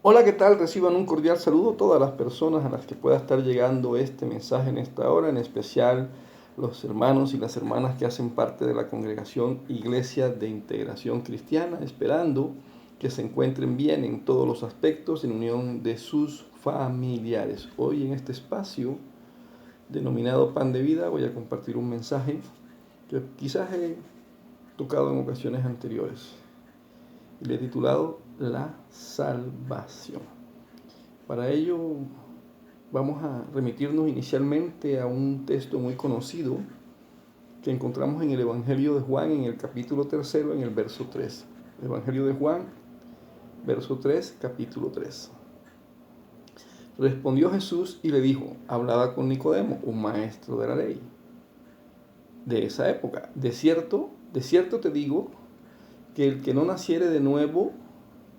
Hola, ¿qué tal? Reciban un cordial saludo todas las personas a las que pueda estar llegando este mensaje en esta hora, en especial los hermanos y las hermanas que hacen parte de la congregación Iglesia de Integración Cristiana, esperando que se encuentren bien en todos los aspectos en unión de sus familiares. Hoy en este espacio denominado Pan de Vida voy a compartir un mensaje que quizás he tocado en ocasiones anteriores y le he titulado La Salvación. Para ello vamos a remitirnos inicialmente a un texto muy conocido que encontramos en el Evangelio de Juan en el capítulo 3, en el verso 3. Evangelio de Juan, verso 3, capítulo 3. Respondió Jesús y le dijo, hablaba con Nicodemo, un maestro de la ley de esa época. De cierto te digo que el que no naciere de nuevo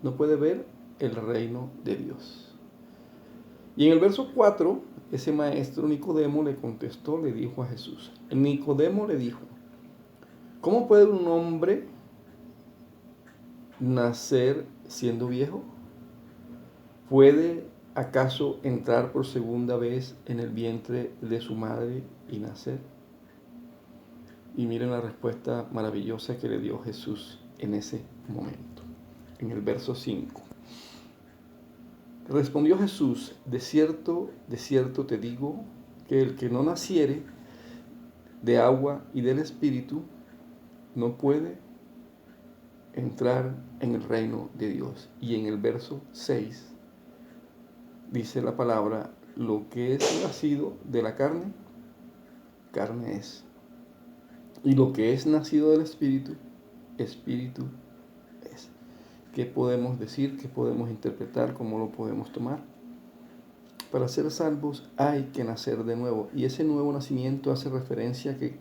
no puede ver el reino de Dios. Y en el verso 4, ese maestro Nicodemo le contestó, le dijo a Jesús. Nicodemo le dijo, ¿cómo puede un hombre nacer siendo viejo? ¿Puede acaso entrar por segunda vez en el vientre de su madre y nacer? Y miren la respuesta maravillosa que le dio Jesús en ese momento. En el verso 5. Respondió Jesús, de cierto te digo, que el que no naciere de agua y del Espíritu no puede entrar en el reino de Dios. Y en el verso 6 dice la palabra, lo que es nacido de la carne, carne es. Y lo que es nacido del Espíritu, Espíritu es. ¿Qué podemos decir? ¿Qué podemos interpretar? ¿Cómo lo podemos tomar? Para ser salvos hay que nacer de nuevo. Y ese nuevo nacimiento hace referencia a que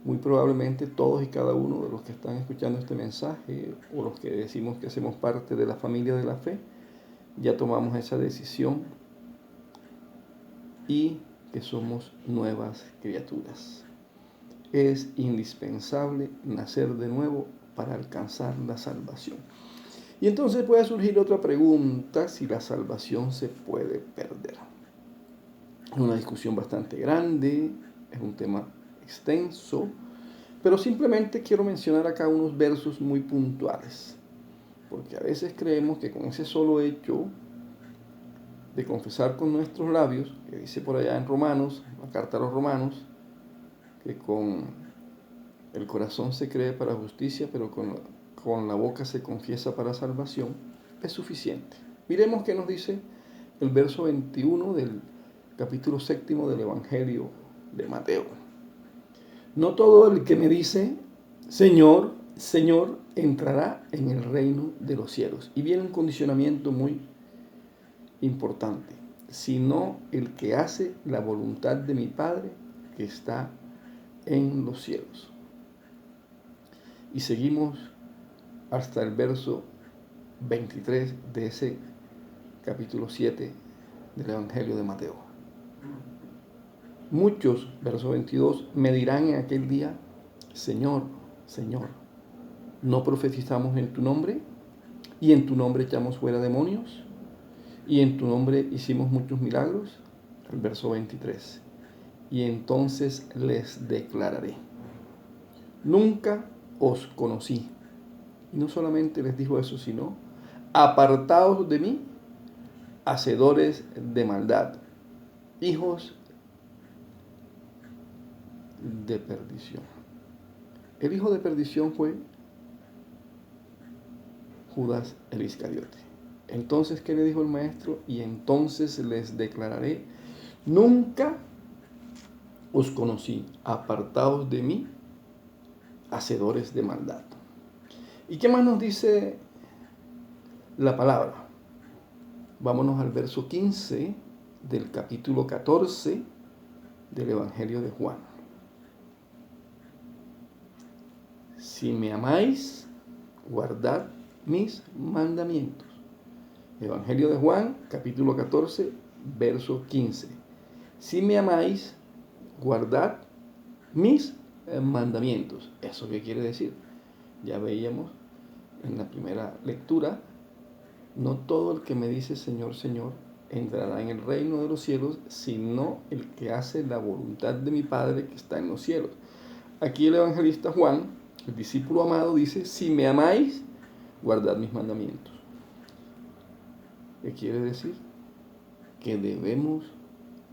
muy probablemente todos y cada uno de los que están escuchando este mensaje o los que decimos que hacemos parte de la familia de la fe, ya tomamos esa decisión y que somos nuevas criaturas. Es indispensable nacer de nuevo para alcanzar la salvación. Y entonces puede surgir otra pregunta, si la salvación se puede perder. Es una discusión bastante grande, es un tema extenso, pero simplemente quiero mencionar acá unos versos muy puntuales, porque a veces creemos que con ese solo hecho de confesar con nuestros labios, que dice por allá en Romanos, la carta a los Romanos, que con el corazón se cree para justicia, pero con la boca se confiesa para salvación, es suficiente. Miremos qué nos dice el verso 21 del capítulo 7 del Evangelio de Mateo. No todo el que me dice, Señor, Señor, entrará en el reino de los cielos. Y viene un condicionamiento muy importante, sino el que hace la voluntad de mi Padre que está en los cielos. Y seguimos hasta el verso 23 de ese capítulo 7 del Evangelio de Mateo. Muchos, verso 22, me dirán en aquel día, Señor, Señor, ¿no profetizamos en tu nombre? ¿Y en tu nombre echamos fuera demonios? ¿Y en tu nombre hicimos muchos milagros? El verso 23. Y entonces les declararé, nunca os conocí. Y no solamente les dijo eso, sino, apartaos de mí, hacedores de maldad, hijos de perdición. El hijo de perdición fue Judas el Iscariote. Entonces, ¿qué le dijo el maestro? Y entonces les declararé, nunca os conocí, apartaos de mí, hacedores de maldad. ¿Y qué más nos dice la palabra? Vámonos al verso 15 del capítulo 14 del Evangelio de Juan. Si me amáis, guardad mis mandamientos. Evangelio de Juan, capítulo 14, verso 15. Si me amáis, guardad mis mandamientos. ¿Eso qué quiere decir? Ya veíamos en la primera lectura No todo el que me dice Señor, Señor, entrará en el reino de los cielos, sino el que hace la voluntad de mi Padre que está en los cielos. Aquí el evangelista Juan, el discípulo amado, dice, si me amáis, guardad mis mandamientos. ¿Qué quiere decir? Que debemos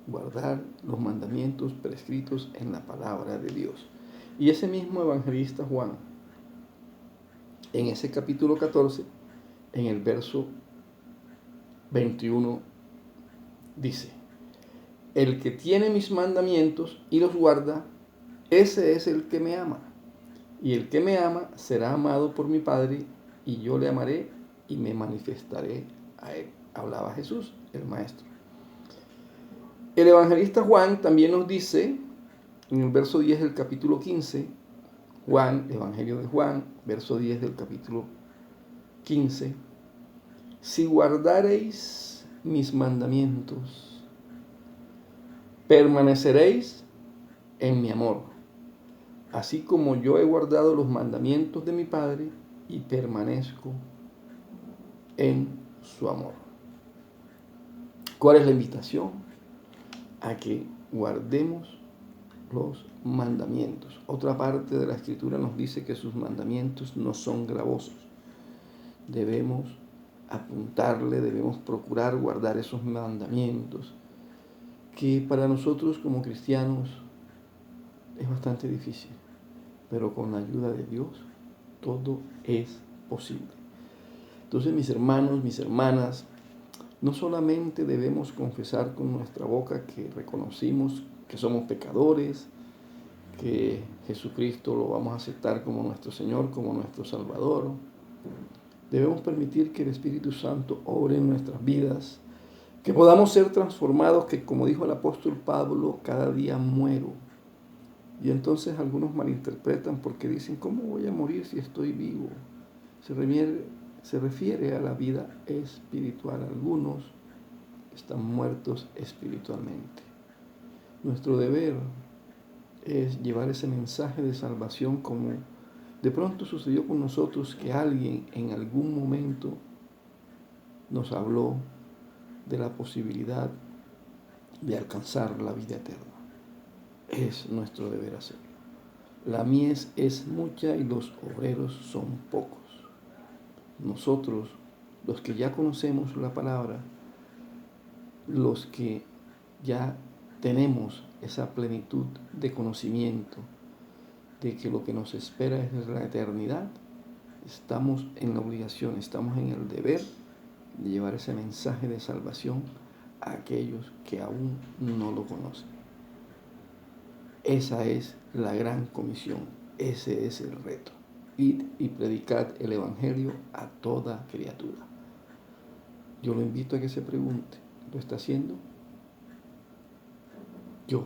guardar los mandamientos prescritos en la palabra de Dios. Y ese mismo evangelista Juan, en ese capítulo 14, en el verso 21, dice, el que tiene mis mandamientos y los guarda, ese es el que me ama. Y el que me ama será amado por mi Padre, y yo le amaré y me manifestaré a él. Hablaba Jesús, el Maestro. El evangelista Juan también nos dice, en el verso 10 del capítulo 15, Juan, Evangelio de Juan, verso 10 del capítulo 15, si guardareis mis mandamientos, permaneceréis en mi amor, así como yo he guardado los mandamientos de mi Padre y permanezco en su amor. ¿Cuál es la invitación? A que guardemos los mandamientos. Otra parte de la Escritura nos dice que sus mandamientos no son gravosos. Debemos apuntarle, debemos procurar guardar esos mandamientos, que para nosotros como cristianos es bastante difícil, pero con la ayuda de Dios todo es posible. Entonces, mis hermanos, mis hermanas, no solamente debemos confesar con nuestra boca que reconocimos que somos pecadores, que Jesucristo lo vamos a aceptar como nuestro Señor, como nuestro Salvador. Debemos permitir que el Espíritu Santo obre en nuestras vidas, que podamos ser transformados, que como dijo el apóstol Pablo, cada día muero. Y entonces algunos malinterpretan porque dicen, ¿cómo voy a morir si estoy vivo? Se refiere a la vida espiritual. Algunos están muertos espiritualmente. Nuestro deber es llevar ese mensaje de salvación, como de pronto sucedió con nosotros, que alguien en algún momento nos habló de la posibilidad de alcanzar la vida eterna. Es nuestro deber hacerlo. La mies es mucha y los obreros son pocos. Nosotros, los que ya conocemos la palabra, los que ya tenemos esa plenitud de conocimiento de que lo que nos espera es la eternidad, estamos en la obligación, estamos en el deber de llevar ese mensaje de salvación a aquellos que aún no lo conocen. Esa es la gran comisión, ese es el reto. Id y predicad el Evangelio a toda criatura. Yo lo invito a que se pregunte, ¿lo está haciendo? Yo,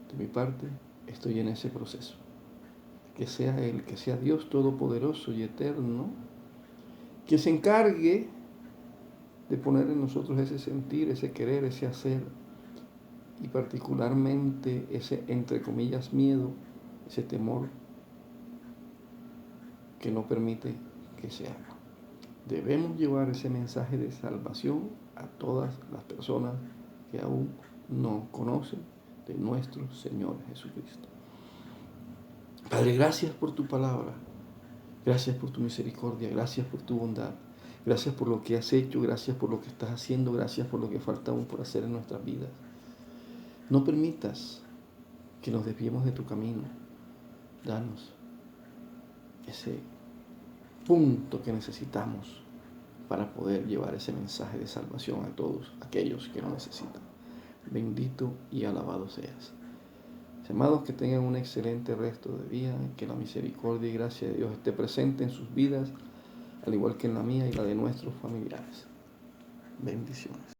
de mi parte, estoy en ese proceso. Que sea Él, que sea Dios Todopoderoso y Eterno, que se encargue de poner en nosotros ese sentir, ese querer, ese hacer, y particularmente ese, entre comillas, miedo, ese temor que no permite que se haga. Debemos llevar ese mensaje de salvación a todas las personas que aún no conocen de nuestro Señor Jesucristo. Padre, gracias por tu palabra, gracias por tu misericordia, gracias por tu bondad, gracias por lo que has hecho, gracias por lo que estás haciendo, gracias por lo que falta aún por hacer en nuestras vidas. No permitas que nos desviemos de tu camino. Danos ese punto que necesitamos para poder llevar ese mensaje de salvación a todos aquellos que lo necesitan. Bendito y alabado seas. Amados, que tengan un excelente resto de día, que la misericordia y gracia de Dios esté presente en sus vidas, al igual que en la mía y la de nuestros familiares. Bendiciones.